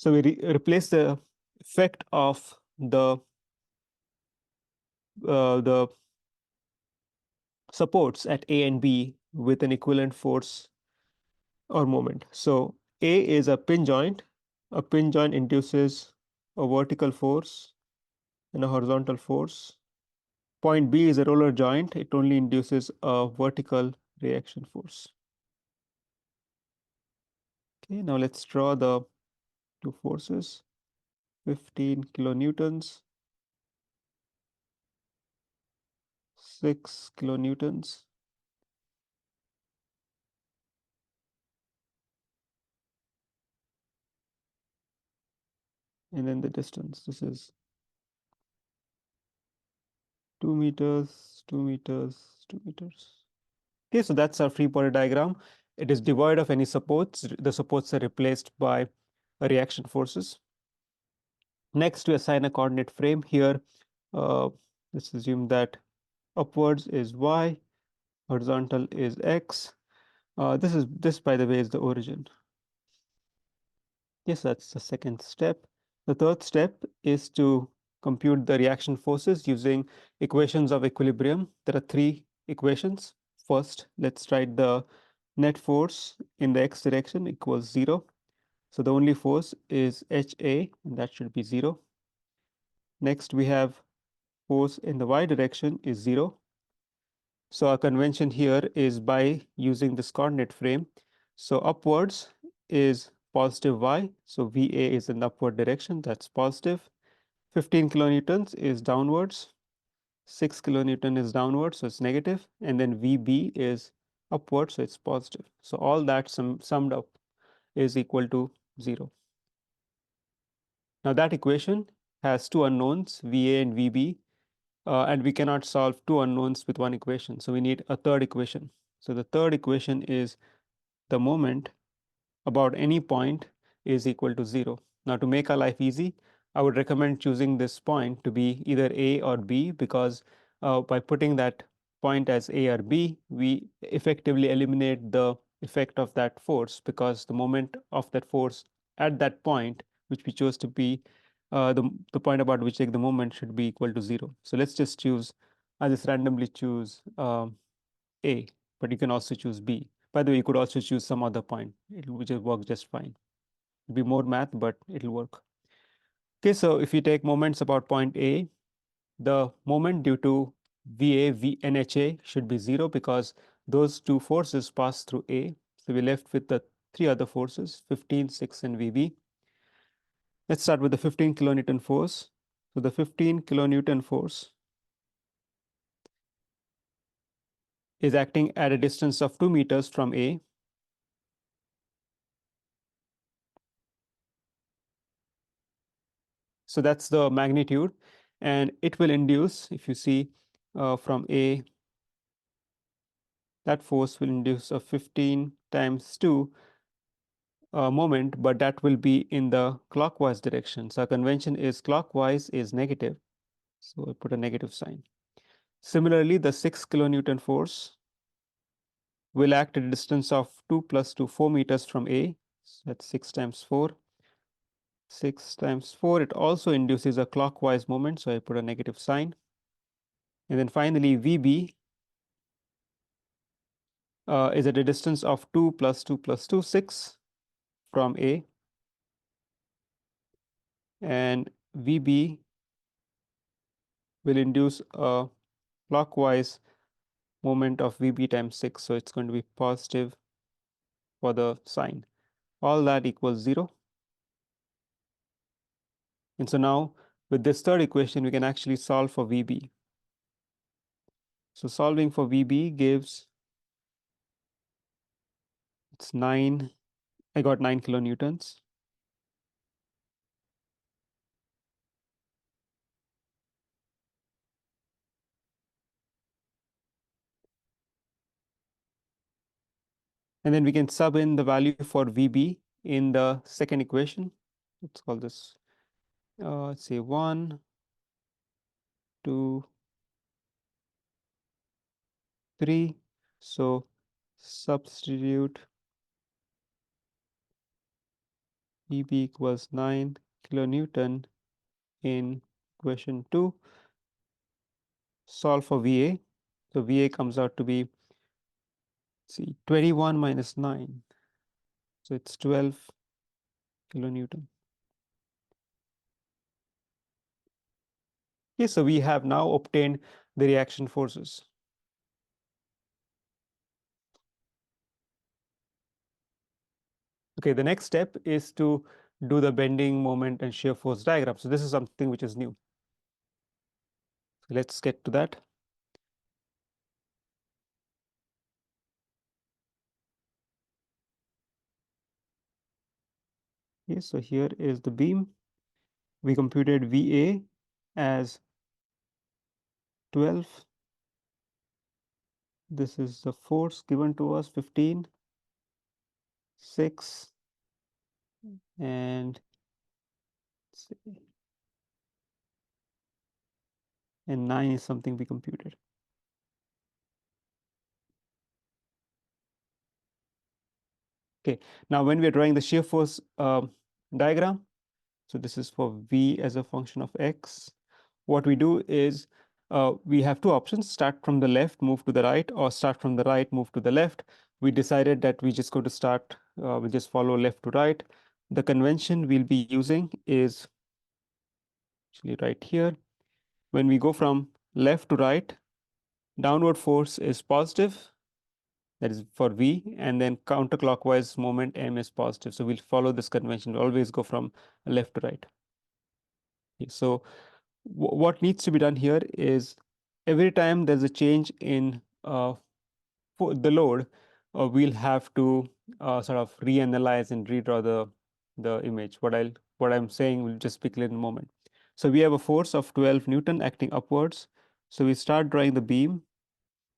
So we replace the effect of the supports at A and B with an equivalent force or moment. So A is a pin joint. A pin joint induces a vertical force and a horizontal force. Point B is a roller joint. It only induces a vertical reaction force. Okay, now let's draw the two forces. 15 kilonewtons, 6 kilonewtons. And then the distance. This is 2 meters, 2 meters, 2 meters. Okay, so that's our free body diagram. It is devoid of any supports. The supports are replaced by reaction forces. Next, we assign a coordinate frame here. Let's assume that upwards is y, horizontal is x. This, by the way, is the origin. Yes, that's the second step. The third step is to compute the reaction forces using equations of equilibrium. There are three equations. First, let's write the net force in the x direction equals 0. So the only force is HA, and that should be 0. Next, we have force in the y direction is 0. So our convention here is by using this coordinate frame. So upwards is positive y. So VA is in the upward direction. That's positive. 15 kilonewtons is downwards. 6 kilonewton is downwards, so it's negative. And then VB is upward, so it's positive. So all that summed up is equal to 0. Now that equation has two unknowns, VA and VB, and we cannot solve two unknowns with one equation. So we need a third equation. So the third equation is the moment about any point is equal to 0. Now to make our life easy, I would recommend choosing this point to be either A or B, because by putting that point as A or B, we effectively eliminate the effect of that force, because the moment of that force at that point, which we chose to be the point about which the moment should be equal to 0. So let's just choose, I'll just randomly choose A, but you can also choose B. By the way, you could also choose some other point. It will just work just fine. It'll be more math, but it'll work. Okay, so if you take moments about point A, the moment due to VA, VNHA should be 0, because those two forces pass through A. So we're left with the three other forces, 15, 6, and VB. Let's start with the 15 kilonewton force. So the 15 kilonewton force is acting at a distance of 2 meters from A. So that's the magnitude, and it will induce, if you see from A, that force will induce a 15 times 2 moment, but that will be in the clockwise direction. So our convention is clockwise is negative. So I put a negative sign. Similarly, the 6 kilonewton force will act at a distance of 2 plus 2, 4 meters from A. So that's 6 times 4. 6 times 4, it also induces a clockwise moment, so I put a negative sign. And then finally, VB is at a distance of 2 plus 2 plus 2, 6 from A. And VB will induce a clockwise moment of VB times 6. So it's going to be positive for the sign. All that equals 0. And so now with this third equation, we can actually solve for VB. So solving for VB gives, it's 9, I got 9 kilonewtons. And then we can sub in the value for VB in the second equation. Let's call this, let's say 1, 2, 3. So substitute Eb equals 9 kilonewton in equation 2. Solve for Va. So Va comes out to be, see, 21 minus 9. So it's 12 kilonewton. Okay, so we have now obtained the reaction forces. Okay, the next step is to do the bending moment and shear force diagram. So this is something which is new. So let's get to that. Okay, so here is the beam. We computed VA as 12. This is the force given to us, 15, 6, and 9 is something we computed. Okay, now when we are drawing the shear force diagram, so this is for V as a function of X, what we do is we have two options: start from the left, move to the right, or start from the right, move to the left. We decided that we just go to start, we just follow left to right. The convention we'll be using is actually right here. When we go from left to right, downward force is positive, that is for V, and then counterclockwise moment M is positive. So we'll follow this convention, we'll always go from left to right. Okay, so what needs to be done here is every time there's a change in the load, we'll have to sort of reanalyze and redraw the image. What I'm saying will just be clear in a moment. So we have a force of 12 Newton acting upwards. So we start drawing the beam,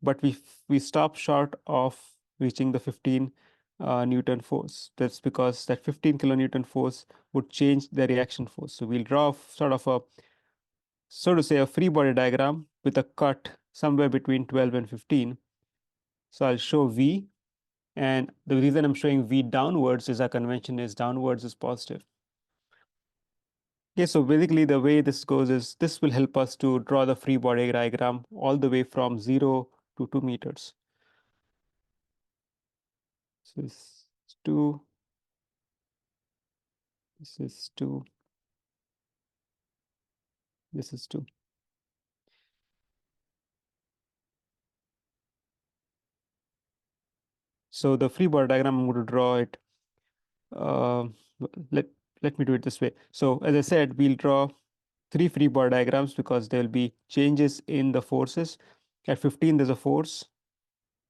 but we stop short of reaching the 15 Newton force. That's because that 15 kilonewton force would change the reaction force. So we'll draw sort of a, so to say, a free body diagram with a cut somewhere between 12 and 15. So I'll show V, and the reason I'm showing V downwards is our convention is downwards is positive. Okay, so basically the way this goes is this will help us to draw the free body diagram all the way from 0 to 2 meters. So this is 2, this is 2, this is 2. So the free body diagram, I'm going to draw it. Uh, let, let me do it this way. So as I said, we'll draw 3 free body diagrams because there will be changes in the forces. At 15, there's a force.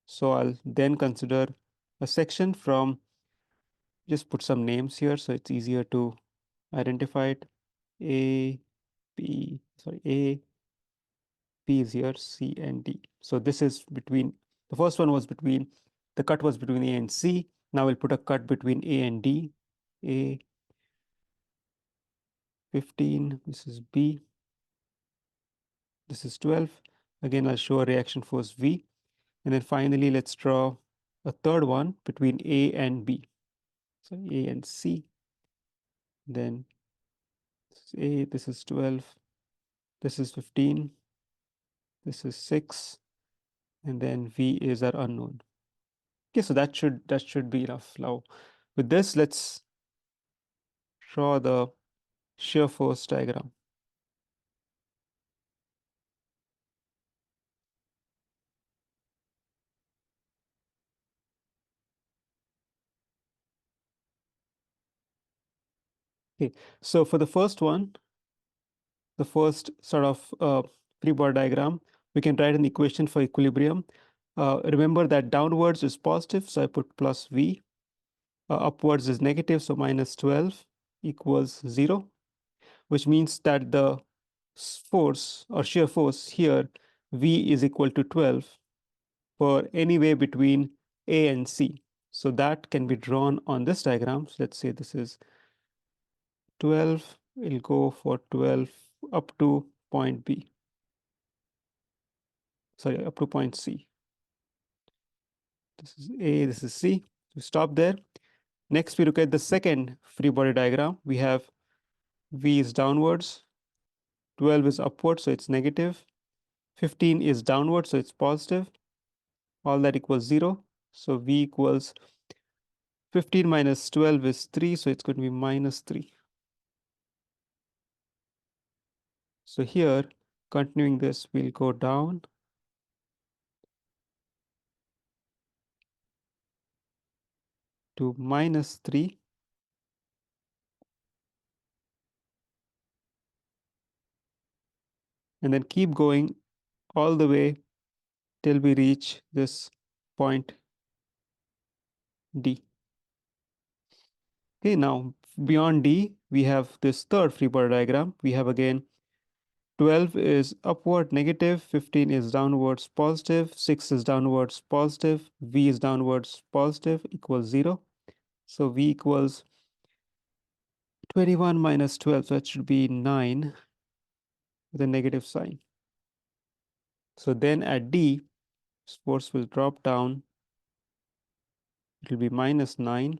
So I'll then consider a section from, just put some names here so it's easier to identify it. A, B, sorry, A, B is here, C and D. So this is between, the first one was between, the cut was between A and C. Now we'll put a cut between A and D. A, 15, this is B, this is 12. Again, I'll show a reaction force V. And then finally, let's draw a third one between A and B. So A and C. Then this is A, this is 12, this is 15, this is 6, and then V is our unknown. Okay, so that should be enough. Now, with this, let's draw the shear force diagram. Okay, so for the first one, the first sort of free body diagram, we can write an equation for equilibrium. Remember that downwards is positive, so I put plus V. Upwards is negative, so minus 12 equals 0, which means that the force or shear force here, V is equal to 12 for any way between A and C. So that can be drawn on this diagram. So let's say this is 12, we'll go for 12 up to point B. Sorry, up to point C. This is A, this is C. We stop there. Next, we look at the second free body diagram. We have V is downwards, 12 is upward, so it's negative, 15 is downward, so it's positive, all that equals 0. So V equals 15 minus 12 is 3, so it's going to be minus 3. So here, continuing this, we'll go down to minus 3. And then keep going all the way till we reach this point D. Okay, now beyond D, we have this third free body diagram. We have again 12 is upward negative, 15 is downwards positive, 6 is downwards positive, V is downwards positive equals 0. So V equals 21 minus 12, so that should be 9 with a negative sign. So then at D, force will drop down. It will be minus 9.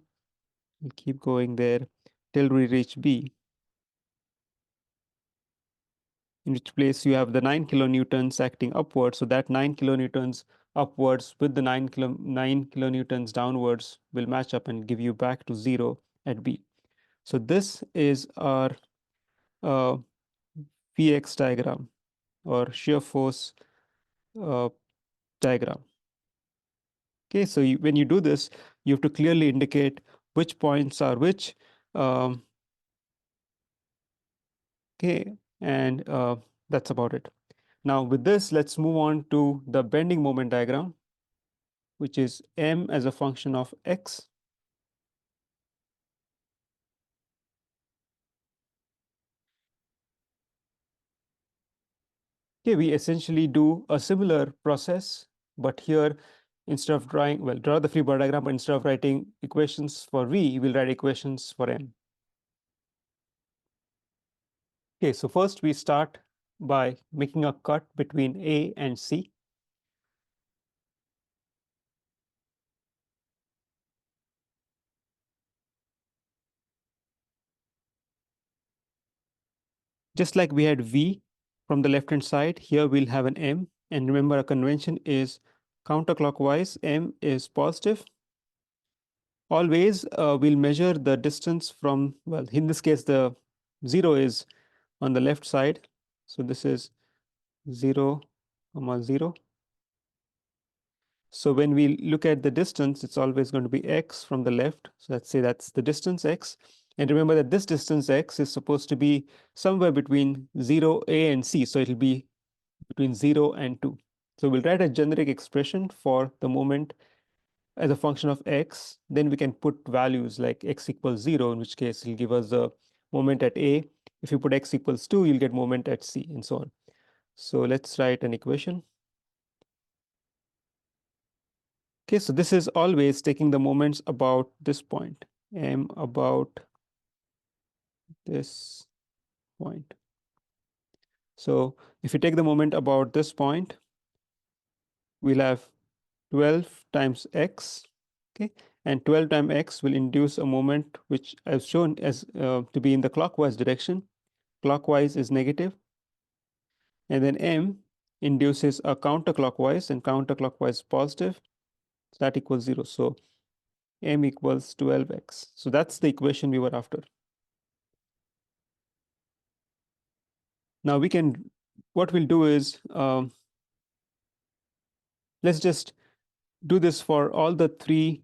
We'll keep going there till we reach B, in which place you have the 9 kilonewtons acting upwards. So that 9 kilonewtons upwards with the 9 kilonewtons downwards will match up and give you back to 0 at B. So this is our uh, Px diagram or shear force diagram. Okay, so when you do this, you have to clearly indicate which points are which. Um, okay, and that's about it. Now with this, let's move on to the bending moment diagram, which is m as a function of x. Okay, we essentially do a similar process, but here instead of drawing, well, draw the free body diagram, but instead of writing equations for v, we'll write equations for m. Okay, so first we start by making a cut between A and C. Just like we had V from the left hand side, here we'll have an M. And remember, our convention is counterclockwise, M is positive. Always we'll measure the distance from, well, in this case, the 0 is on the left side. So this is 0, 0. So when we look at the distance, it's always going to be x from the left. So let's say that's the distance x. And remember that this distance x is supposed to be somewhere between 0, a, and c. So it'll be between 0 and 2. So we'll write a generic expression for the moment as a function of x. Then we can put values like x equals 0, in which case it'll give us the moment at a. If you put x equals 2, you'll get moment at c, and so on. So let's write an equation. Okay, so this is always taking the moments about this point, m about this point. So if you take the moment about this point, we'll have 12 times x, okay, and 12 times x will induce a moment which I've shown as to be in the clockwise direction. Clockwise is negative, and then m induces a counterclockwise, and counterclockwise positive. So that equals 0. So m equals 12x. So that's the equation we were after. Now we can, what we'll do is, let's just do this for all the three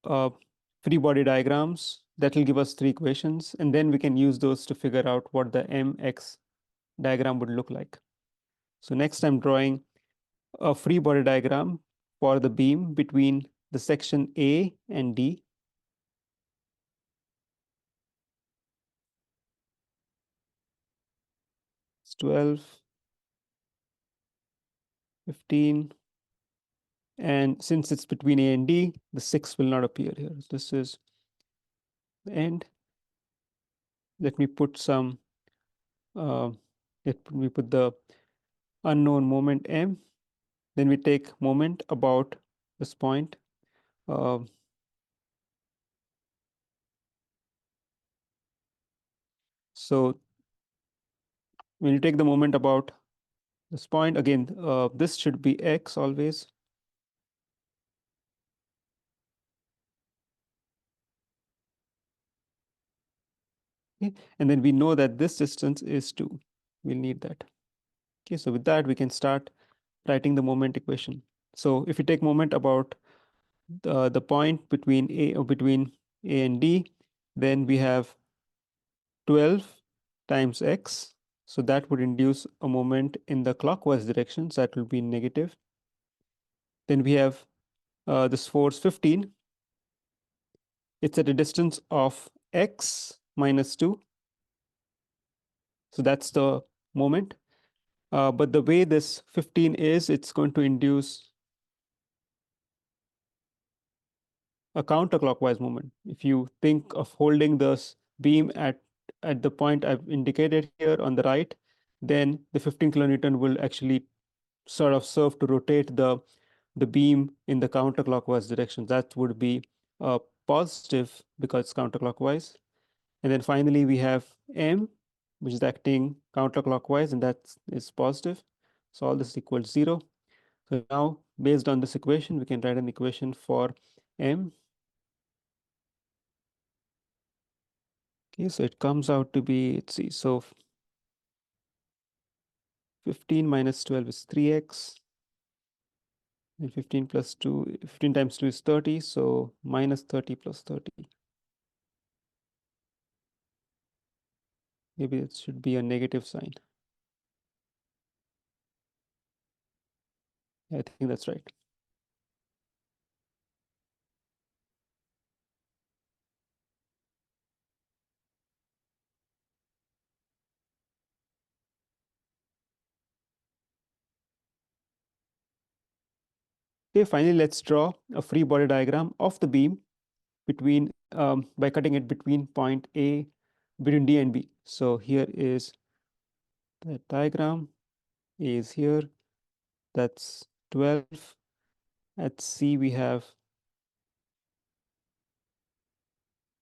free body diagrams. That will give us three equations, and then we can use those to figure out what the mx diagram would look like. So next I'm drawing a free body diagram for the beam between the section A and D. It's 12, 15, and since it's between A and D, the 6 will not appear here. This is the end. Let me put some, let me put the unknown moment m. Then we take moment about this point. So when you take the moment about this point, again, this should be x always. Okay. And then we know that this distance is 2. We'll need that. Okay, so with that, we can start writing the moment equation. So if you take moment about the point between A and D, then we have 12 times x. So that would induce a moment in the clockwise direction. So that will be negative. Then we have this force 15. It's at a distance of x minus 2. So that's the moment. But the way this 15 is, it's going to induce a counterclockwise movement. If you think of holding this beam at the point I've indicated here on the right, then the 15 kilonewton will actually sort of serve to rotate the beam in the counterclockwise direction. That would be positive because it's counterclockwise. And then finally we have m, which is acting counterclockwise, and that is positive. So all this equals 0. So now based on this equation, we can write an equation for m. Okay, so it comes out to be, let's see, so 15 minus 12 is 3x, and 15 plus 2, 15 times 2 is 30, so minus 30 plus 30. Maybe it should be a negative sign. I think that's right. Okay, finally, let's draw a free body diagram of the beam between by cutting it between point A, between D and B. So here is the diagram. A is here. That's 12. At C we have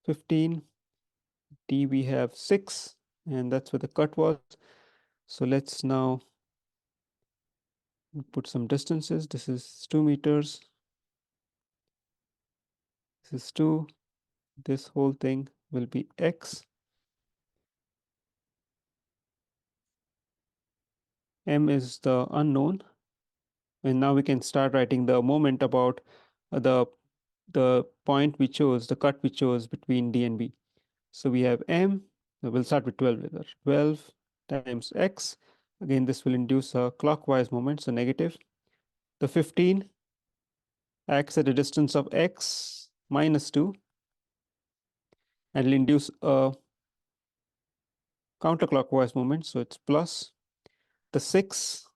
15. D we have 6, and that's where the cut was. So let's now put some distances. This is 2 meters. This is 2. This whole thing will be x. M is the unknown. And now we can start writing the moment about the point we chose, the cut we chose between D and B. So we have M, we'll start with 12 rather. 12 times x. Again, this will induce a clockwise moment, so negative. The 15 acts at a distance of x minus 2 and will induce a counterclockwise moment, so it's plus. The 6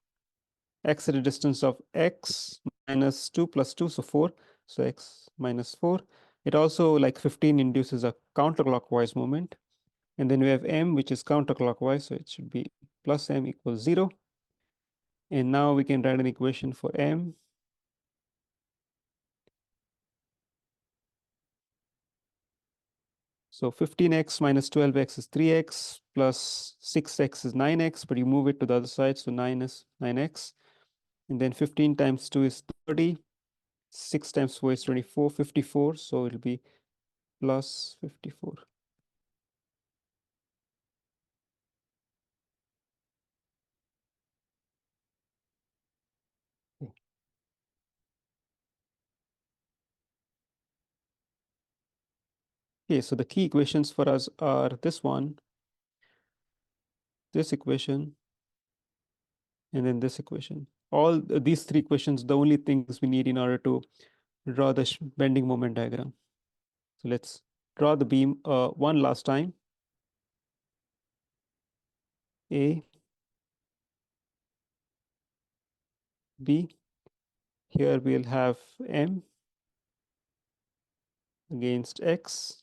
x at a distance of x minus 2 plus 2, so 4. So x minus 4. It also, like 15, induces a counterclockwise moment. And then we have m, which is counterclockwise, so it should be plus m equals 0. And now we can write an equation for m. So 15x minus 12x is 3x, plus 6x is 9x, but you move it to the other side, so 9 is 9x. And then 15 times 2 is 30. 6 times 4 is 24, 54, so it'll be plus 54. Okay, so the key equations for us are this one, this equation, and then this equation. All these three equations, the only things we need in order to draw the bending moment diagram. So let's draw the beam one last time. A, B. Here we'll have M against X.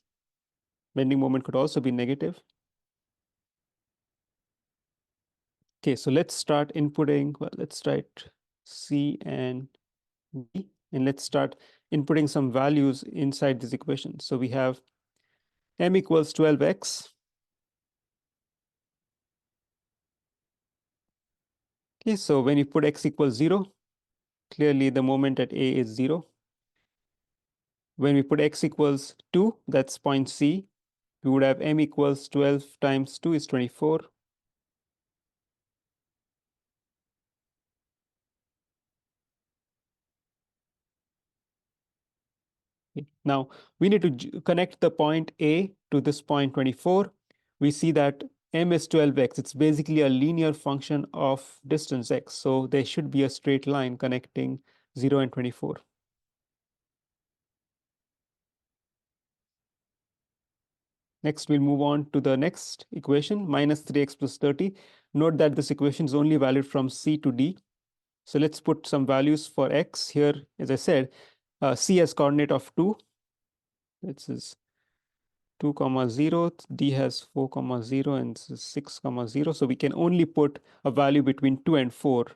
Bending moment could also be negative. Okay, so let's start inputting. Well, let's write C and D, and let's start inputting some values inside this equation. So we have M equals 12x. Okay, so when you put x equals 0, clearly the moment at A is 0. When we put x equals 2, that's point C, we would have m equals 12 times 2 is 24. Now, we need to connect the point A to this point 24. We see that m is 12x. It's basically a linear function of distance x. So there should be a straight line connecting 0 and 24. Next, we'll move on to the next equation, minus 3x plus 30. Note that this equation is only valid from C to D. So let's put some values for x here. As I said, C has coordinate of 2. This is 2 comma 0, D has 4 comma 0, and this is 6 comma 0. So we can only put a value between 2 and 4.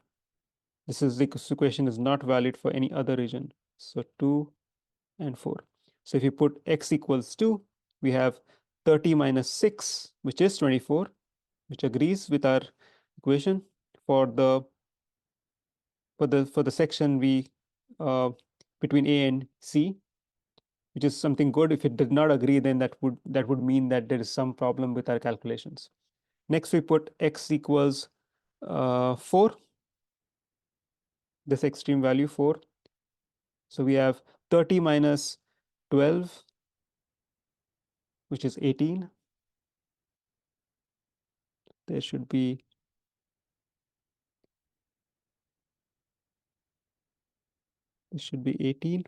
This equation is not valid for any other region. So 2 and 4. So if you put x equals 2, we have 30 minus 6, which is 24, which agrees with our equation for the section we between A and C, which is something good. If it did not agree, then that would mean that there is some problem with our calculations. Next, we put x equals 4, this extreme value 4. So we have 30 minus 12, which is 18. There should be 18.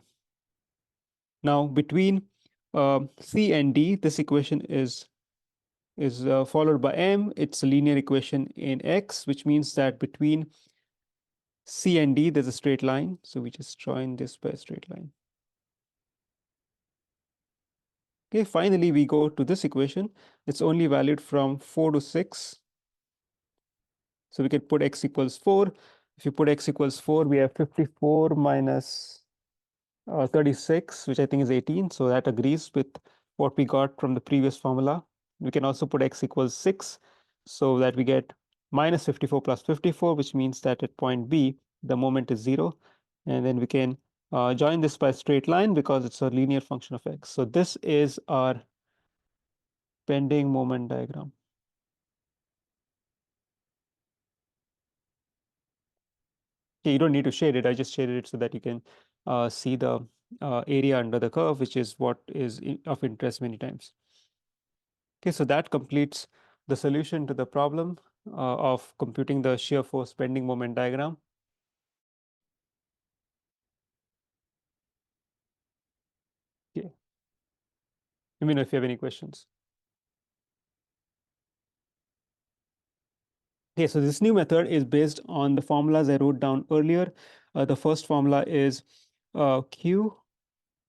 Now between C and D, this equation is followed by M. It's a linear equation in X, which means that between C and D, there's a straight line. So we just join this by a straight line. Okay, finally, we go to this equation. It's only valid from 4 to 6. So we can put x equals 4. If you put x equals 4, we have 54 minus 36, which I think is 18. So that agrees with what we got from the previous formula. We can also put x equals 6, so that we get minus 54 plus 54, which means that at point B, the moment is 0. And then we can join this by a straight line because it's a linear function of x. So this is our bending moment diagram. Okay, you don't need to shade it. I just shaded it so that you can see the area under the curve, which is what is of interest many times. Okay, so that completes the solution to the problem of computing the shear force bending moment diagram. Okay. Let me know if you have any questions. Okay, so this new method is based on the formulas I wrote down earlier. The first formula is Q,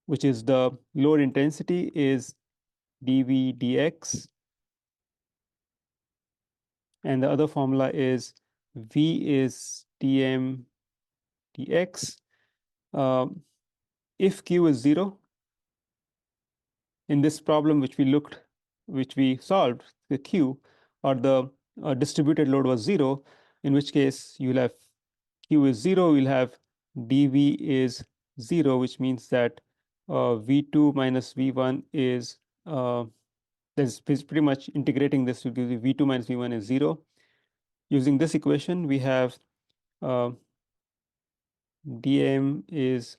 which is the load intensity, is dV dx. And the other formula is V is dm dx. If Q is 0, in this problem which we solved, the Q or the distributed load was 0, in which case you'll have Q is 0, you'll have dV is 0, which means that V2 minus V1 is this is pretty much integrating this to give you V2 minus V1 is 0. Using this equation, we have dm is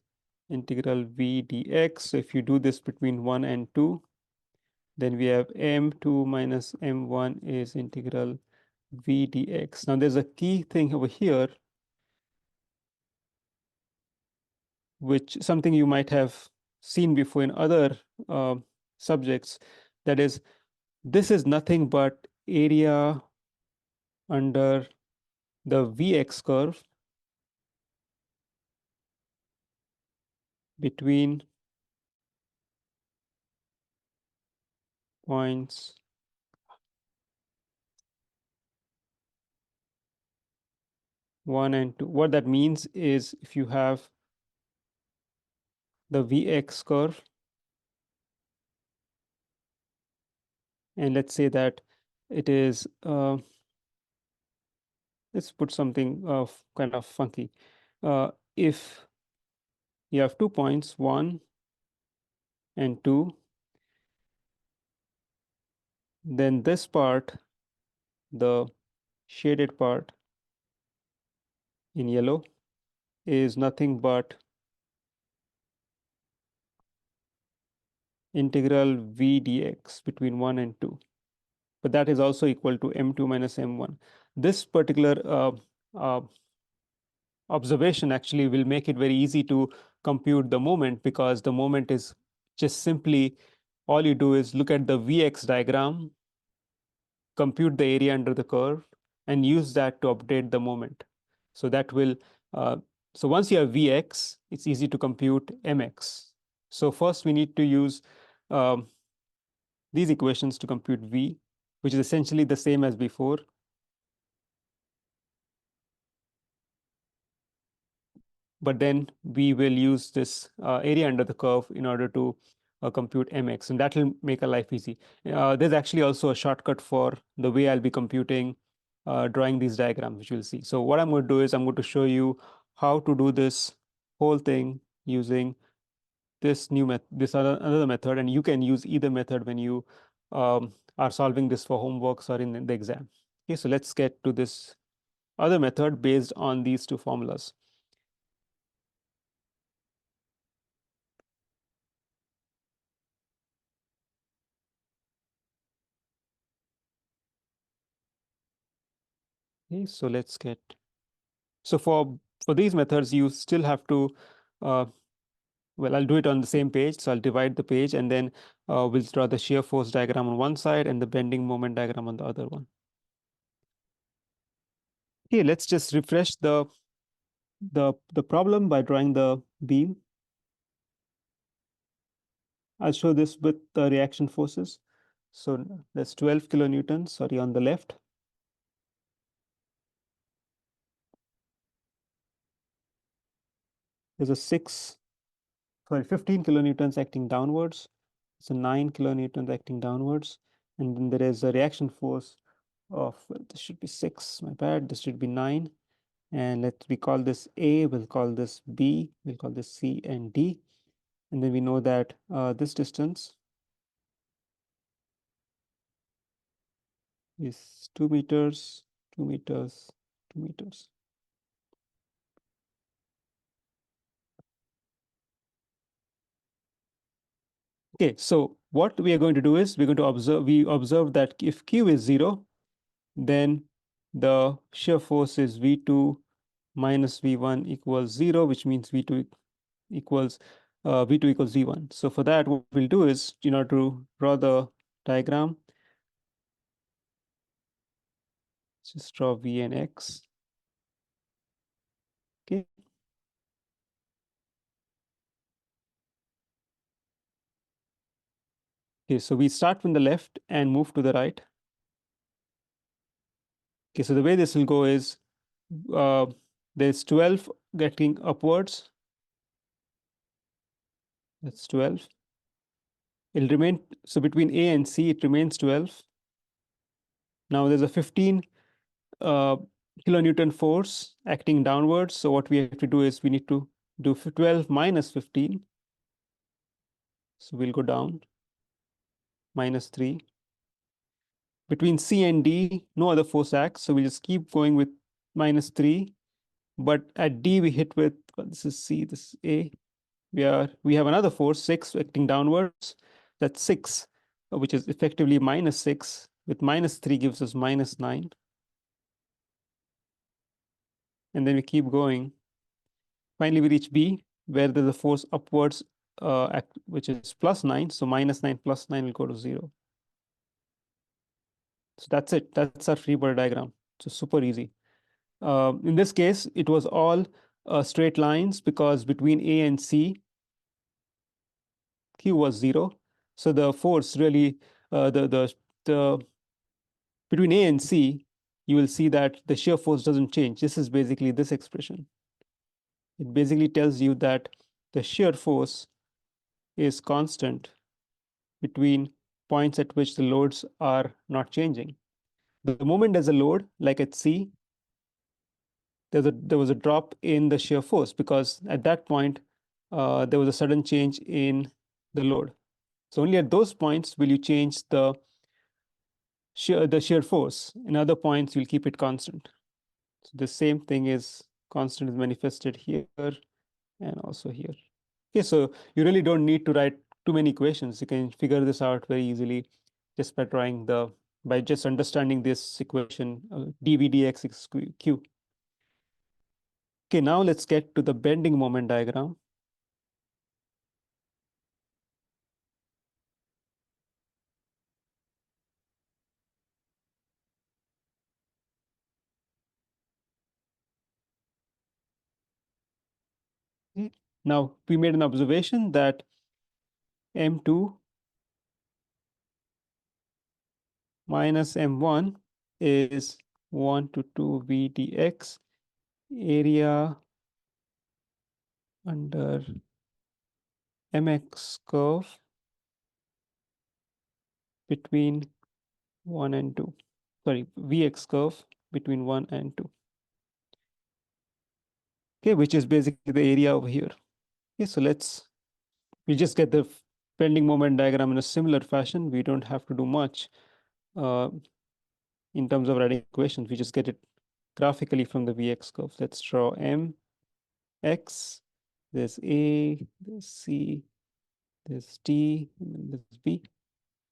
integral V dx. So if you do this between 1 and 2, then we have m2 minus m1 is integral V dx. Now there's a key thing over here, which something you might have seen before in other subjects. That is, this is nothing but area under the Vx curve between points 1 and 2. What that means is if you have the Vx curve, and let's say that it is let's put something kind of funky. If you have 2 points, 1 and 2, then this part, the shaded part in yellow, is nothing but integral v dx between 1 and 2. But that is also equal to m2 minus m1. This particular uh, observation actually will make it very easy to compute the moment, because the moment is just simply, all you do is look at the Vx diagram, compute the area under the curve, and use that to update the moment. So that will, so once you have Vx, it's easy to compute Mx. So first we need to use um, these equations to compute V, which is essentially the same as before. But then we will use this area under the curve in order to compute mx, and that will make our life easy. There's actually also a shortcut for the way I'll be computing, drawing these diagrams, which we'll see. So what I'm going to do is I'm going to show you how to do this whole thing using this new method, this another method, and you can use either method when you are solving this for homeworks or in the exam. Okay, so let's get to this other method based on these two formulas. Okay, so let's get, so for these methods, you still have to, uh, well, I'll do it on the same page. So I'll divide the page, and then we'll draw the shear force diagram on one side and the bending moment diagram on the other one. Okay, let's just refresh the problem by drawing the beam. I'll show this with the reaction forces. So there's 12 kilonewtons, sorry, on the left. There's a 15 kilonewtons acting downwards. So 9 kilonewtons acting downwards. And then there is a reaction force of, well, this should be 6, my bad, this should be 9. And we call this A, we'll call this B, we'll call this C and D. And then we know that this distance is 2 meters, 2 meters, 2 meters. Okay, so what we are going to do is we're going to observe that if Q is 0, then the shear force is V2 minus V1 equals 0, which means V2 equals V2 equals V1. So for that, what we'll do is, in order to draw the diagram, just draw V and X. Okay. Okay, so we start from the left and move to the right. Okay, so the way this will go is uh, there's 12 getting upwards. That's 12. It'll remain, so between A and C, it remains 12. Now there's a 15 uh, kilonewton force acting downwards. So what we have to do is we need to do 12 minus 15. So we'll go down, minus 3. Between C and D, no other force acts. So we just keep going with minus 3. But at D, we hit with, well, this is C, this is A. We have another force, 6, acting downwards. That's 6, which is effectively minus 6. With minus 3 gives us minus 9. And then we keep going. Finally, we reach B, where there's a force upwards, which is plus 9. So minus 9 plus 9 will go to 0. So that's it. That's our free body diagram. So super easy. In this case, it was all straight lines, because between A and C, Q was 0. So the force really, the between A and C, you will see that the shear force doesn't change. This is basically this expression. It basically tells you that the shear force is constant between points at which the loads are not changing. The moment there's a load, like at C, there was a drop in the shear force, because at that point there was a sudden change in the load. So only at those points will you change the shear force. In other points, you'll keep it constant. So the same thing is constant is manifested here and also here. Okay, so you really don't need to write too many equations. You can figure this out very easily just by just understanding this equation, dv dx is q. Okay, now let's get to the bending moment diagram. Okay. Now we made an observation that m2 minus m1 is 1 to 2 v dx, area under mx curve between 1 and 2. Sorry, vx curve between 1 and 2. Okay, which is basically the area over here. Okay, so we just get the bending moment diagram in a similar fashion. We don't have to do much uh, in terms of writing equations. We just get it graphically from the vx curve. Let's draw m, x, there's a, there's c, there's t, and there's b.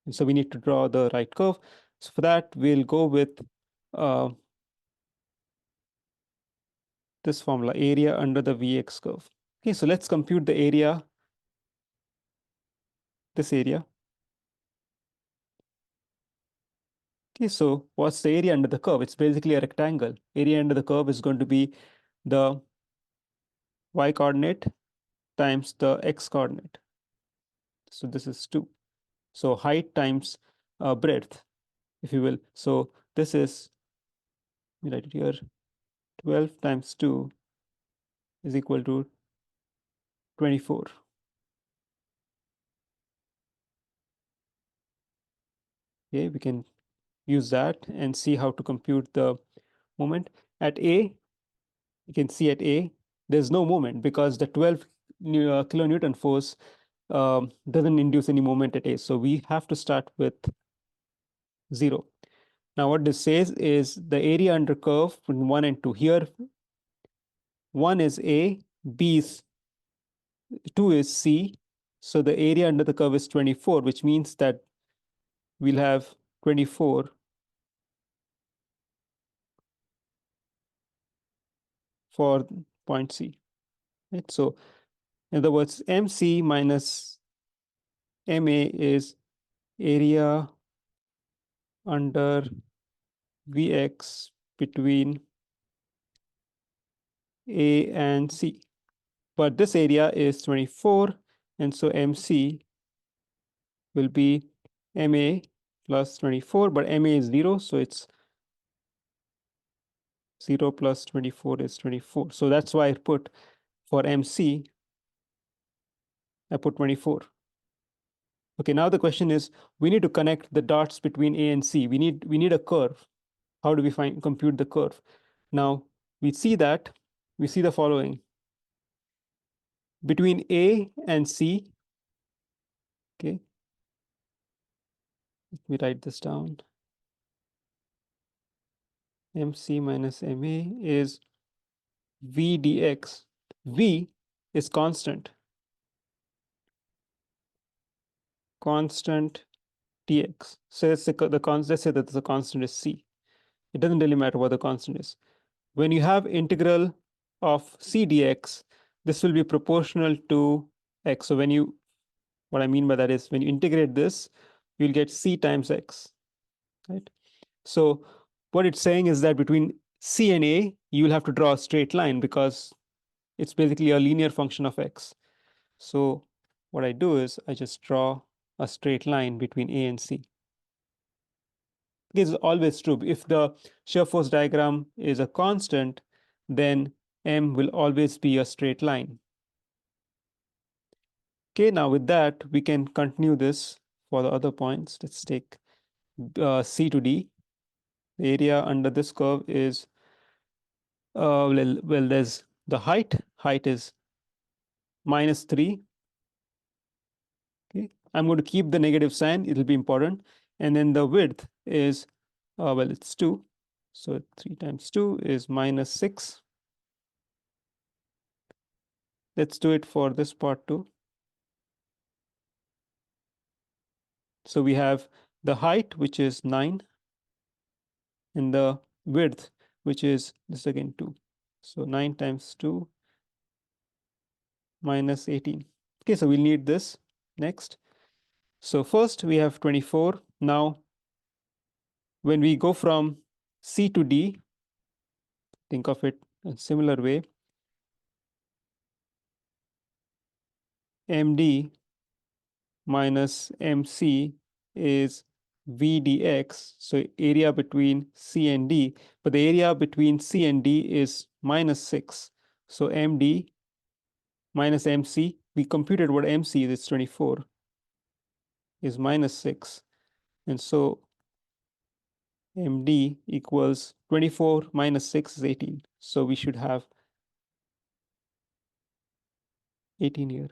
And so we need to draw the right curve. So for that, we'll go with uh, this formula, area under the Vx curve. Okay, so let's compute the area, this area. Okay, so what's the area under the curve? It's basically a rectangle. Area under the curve is going to be the y coordinate times the x coordinate. So this is 2. So height times breadth, if you will. So this is, let me write it here, 12 times 2 is equal to 24. Okay, we can use that and see how to compute the moment. At A, you can see at A, there's no moment because the 12 kilonewton force doesn't induce any moment at A. So we have to start with 0. Now what this says is the area under curve from 1 and 2. Here, 1 is A, B is 2 is C. So the area under the curve is 24, which means that we'll have 24 for point C. Right? So in other words, MC minus MA is area under Vx between A and C. But this area is 24, and so MC will be MA plus 24, but MA is 0, so it's 0 plus 24 is 24. So that's why I put for MC, I put 24. Okay, now the question is, we need to connect the dots between A and C. We need a curve. How do we compute the curve? Now we see the following. Between A and C, okay, let me write this down. MC minus MA is V dx. V is constant dx. So let's say let's say that the constant is C. It doesn't really matter what the constant is. When you have integral of C dx, this will be proportional to x. So what I mean by that is when you integrate this, you'll get C times x, right? So what it's saying is that between C and A, you will have to draw a straight line because it's basically a linear function of x. So what I do is I just draw a straight line between A and C. This is always true. If the shear force diagram is a constant, then M will always be a straight line. Okay, now with that, we can continue this for the other points. Let's take C to D. The area under this curve is Well, there's the height. Height is -3. Okay, I'm going to keep the negative sign. It'll be important. And then the width is, well, it's 2. So 3 times 2 is -6. Let's do it for this part too. So we have the height, which is 9, and the width, which is this again 2. So 9 times 2 minus 18. Okay, so we'll need this next. So first we have 24. Now, when we go from C to D, think of it in a similar way. MD minus MC is VDX, so area between C and D, but the area between C and D is -6. So MD minus MC, we computed what MC is, it's 24, is -6. And so MD equals 24 minus 6 is 18. So we should have 18 here.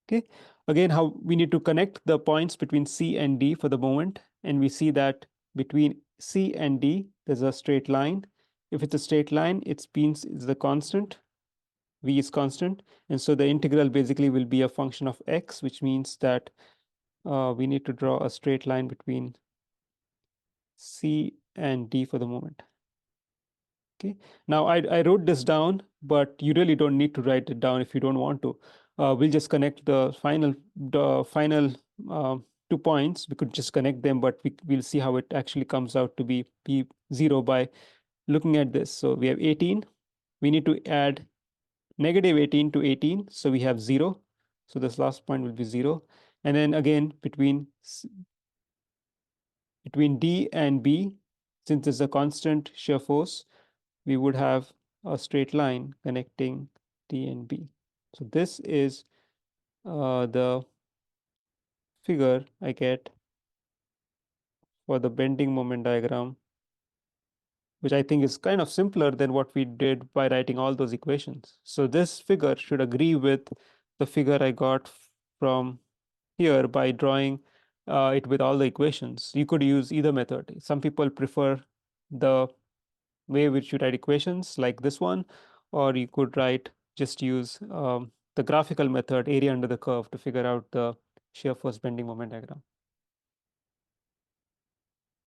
Okay, again, how we need to connect the points between C and D for the moment. And we see that between C and D, there's a straight line. If it's a straight line, it means it's the constant. V is constant. And so the integral basically will be a function of x, which means that we need to draw a straight line between C and D for the moment. Okay, now I wrote this down, but you really don't need to write it down if you don't want to. We'll just connect the final 2 points. We could just connect them, but we'll see how it actually comes out to be P0 by looking at this. So we have 18. We need to add -18 to 18. So we have 0. So this last point will be 0. And then again, between D and B, since there's a constant shear force, we would have a straight line connecting D and B. So this is the figure I get for the bending moment diagram, which I think is kind of simpler than what we did by writing all those equations. So this figure should agree with the figure I got from here by drawing it with all the equations. You could use either method. Some people prefer the way which you write equations like this one, or you could just use the graphical method, area under the curve, to figure out the shear force bending moment diagram.